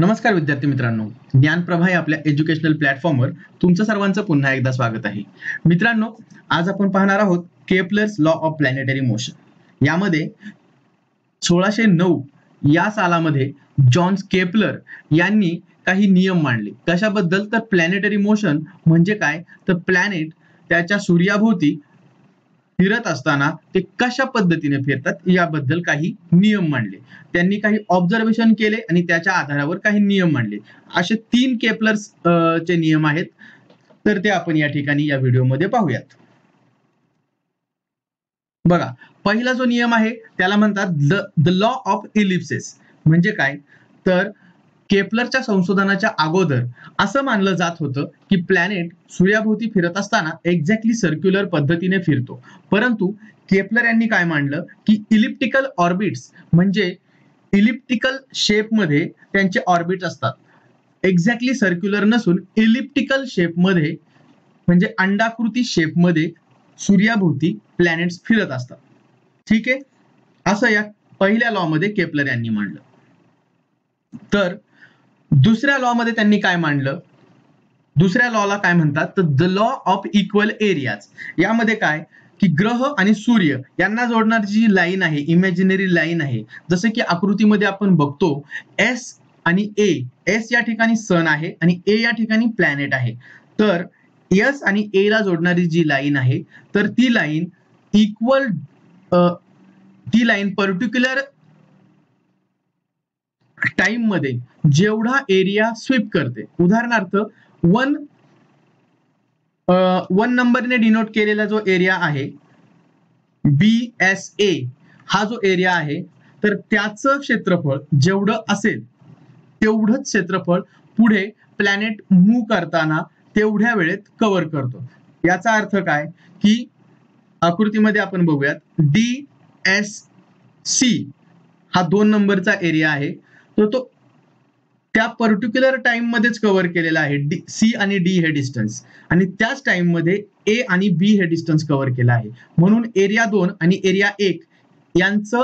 नमस्कार विद्यार्थी मित्रांनो, ज्ञानप्रभा या आपल्या एज्युकेशनल प्लॅटफॉर्मवर तुमचं सर्वांचं पुन्हा एकदा स्वागत आहे. मित्रांनो, आज आपण पाहणार आहोत Kepler's law of planetary motion. यामध्ये 1609 या सालामध्ये जॉन केपलर यांनी काही नियम मांडले. कशाबद्दल? तर प्लॅनेटरी मोशन म्हणजे काय, तर प्लॅनेट त्याच्या सूर्याभोवती फिरत असताना ते कशा पद्धतीने फिरतात याबद्दल काही नियम मांडले. त्यांनी काही ऑब्झर्वेशन केले आणि त्याच्या आधारावर काही नियम मांडले. असे 3 केपलर्स चे नियम आहेत. तर ते आपण या ठिकाणी या व्हिडिओमध्ये पाहूयात. बघा, पहिला जो नियम आहे त्याला म्हणतात द लॉ ऑफ इलिप्सेस. म्हणजे काय, तर केपलरच्या संशोधनाच्या अगोदर असं मानलं जात होतं की प्लॅनेट सूर्याभोवती फिरत असताना एक्झॅक्टली सर्क्युलर पद्धतीने फिरतो. परंतु केपलर यांनी काय मांडलं की इलिप्टिकल ऑर्बिट्स म्हणजे इलिप्टिकल शेपमध्ये त्यांचे ऑर्बिट्स असतात. एक्झॅक्टली सर्क्युलर नसून इलिप्टिकल शेपमध्ये म्हणजे अंडाकृती शेपमध्ये सूर्याभोवती प्लॅनेट्स फिरत असतात. ठीक आहे, असं या पहिल्या लॉ मध्ये केपलर यांनी मांडलं. तर दुसऱ्या लॉ मध्ये त्यांनी काय मांडलं? दुसऱ्या लॉला काय म्हणतात, तर the law of equal areas. यामध्ये काय की ग्रह आणि सूर्य यांना जोडणारी जी लाईन आहे, इमॅजिनरी लाईन आहे, जसं की आकृतीमध्ये आपण बघतो एस आणि ए. एस या ठिकाणी सन आहे आणि ए या ठिकाणी प्लॅनेट आहे. तर एस आणि ए ला जोडणारी जी लाईन आहे, तर ती लाईन इक्वल ती लाईन पर्टिक्युलर टाइम मध्ये जेवढा एरिया स्वीप करते, उदाहरणार्थ 1 नंबरने डिनोट केलेला जो एरिया आहे BSA, हा जो एरिया आहे, तर त्याचं क्षेत्रफळ जेवढं असेल तेवढंच क्षेत्रफळ पुढे प्लॅनेट मूव्ह करताना तेवढ्या वेळेत कव्हर करतो. याचा अर्थ काय की आकृतीमध्ये आपण बघूयात DSC हा 2 नंबरचा एरिया आहे, तर तो त्या पर्टिक्युलर टाइम मध्येच कव्हर केलेला आहे. सी आणि डी हे डिस्टन्स, आणि त्याच टाइम मध्ये ए आणि बी हे डिस्टन्स कव्हर केलं आहे. म्हणून एरिया 2 आणि एरिया 1 यांचं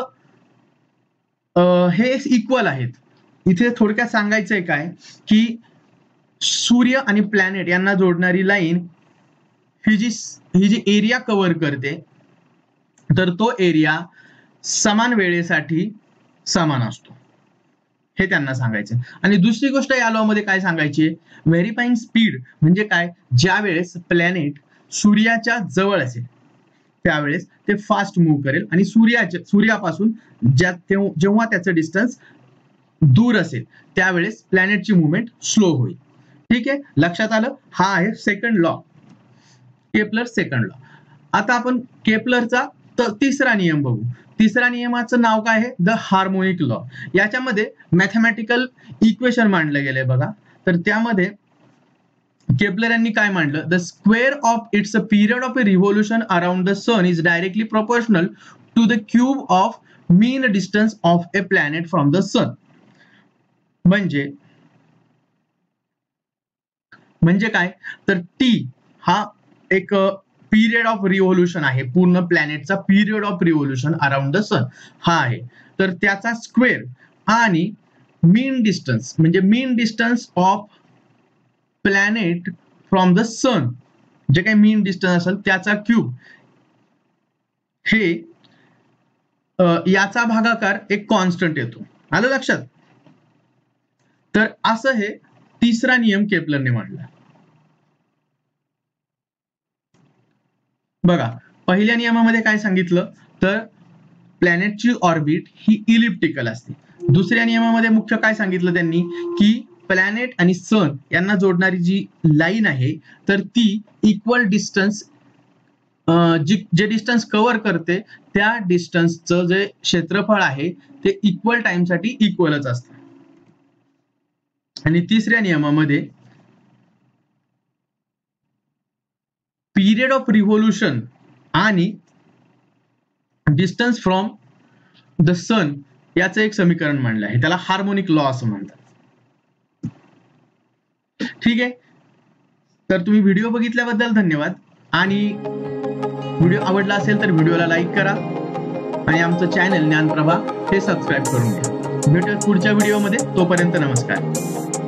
हे इक्वल आहेत. इथे थोडक्यात सांगायचंय काय की सूर्य आणि प्लॅनेट यांना जोडणारी लाईन ही जी एरिया कव्हर करते, तर तो एरिया समान वेळेसाठी समान असतो, हे त्यांना सांगायचं. आणि दुसरी गोष्ट या लॉ मध्ये काय सांगायची, व्हेरीफाईंग स्पीड म्हणजे काय, ज्या वेळेस प्लॅनेट सूर्याच्या जवळ असेल त्यावेळेस ते फास्ट मूव्ह करेल आणि सूर्यापासून जेव्हा त्याचं डिस्टन्स दूर असेल त्यावेळेस प्लॅनेटची मुवमेंट स्लो होईल. ठीक आहे, लक्षात आलं? हा आहे second law, Kepler second law. आता आपण केपलरचा तिसरा नियम बघू. तिसऱ्या नियमाचं नाव काय आहे, द हार्मोनिक लॉ. याच्यामध्ये मॅथमॅटिकल इक्वेशन मांडलं गेलंय बघा. तर त्यामध्ये केपलर यांनी काय मांडलं, the square of its period of a revolution around the sun is directly proportional to the cube of mean distance of a planet from the sun. म्हणजे काय, तर टी हा एक पिरियड ऑफ रिव्होल्यूशन आहे, पूर्ण प्लॅनेटचा period of revolution around the sun हा आहे. तर त्याचा स्क्वेअर आणि मीन डिस्टन्स म्हणजे mean distance of planet from the sun, जे काही मीन डिस्टन्स असेल त्याचा क्यूब, हे याचा भागाकार एक कॉन्स्टंट येतो. आलं लक्षात? तर असं हे तिसरा नियम केपलरने मांडला. बघा, पहिल्या नियमामध्ये काय सांगितलं, तर प्लॅनेटची ऑर्बिट ही इलिप्टिकल असते. दुसऱ्या नियमामध्ये मुख्य काय सांगितलं त्यांनी की प्लॅनेट आणि सन यांना जोडणारी जी लाईन आहे, तर ती इक्वल डिस्टन्स जे डिस्टन्स कव्हर करते त्या डिस्टन्सचं जे क्षेत्रफळ आहे ते इक्वल टाइम साठी इक्वलच असतं. आणि तिसऱ्या नियमामध्ये पिरियड ऑफ रिव्होल्यूशन आणि डिस्टन्स फ्रॉम द सन याचं एक समीकरण मांडलं आहे, त्याला हार्मोनिक लॉ असं म्हणतात. ठीक आहे, तर तुम्ही व्हिडिओ बघितल्याबद्दल धन्यवाद. आणि व्हिडिओ आवडला असेल तर व्हिडिओला लाईक करा आणि आमचं चॅनल ज्ञानप्रभा हे सबस्क्राईब करून घ्या. भेटूयात पुढच्या व्हिडिओमध्ये. तोपर्यंत नमस्कार.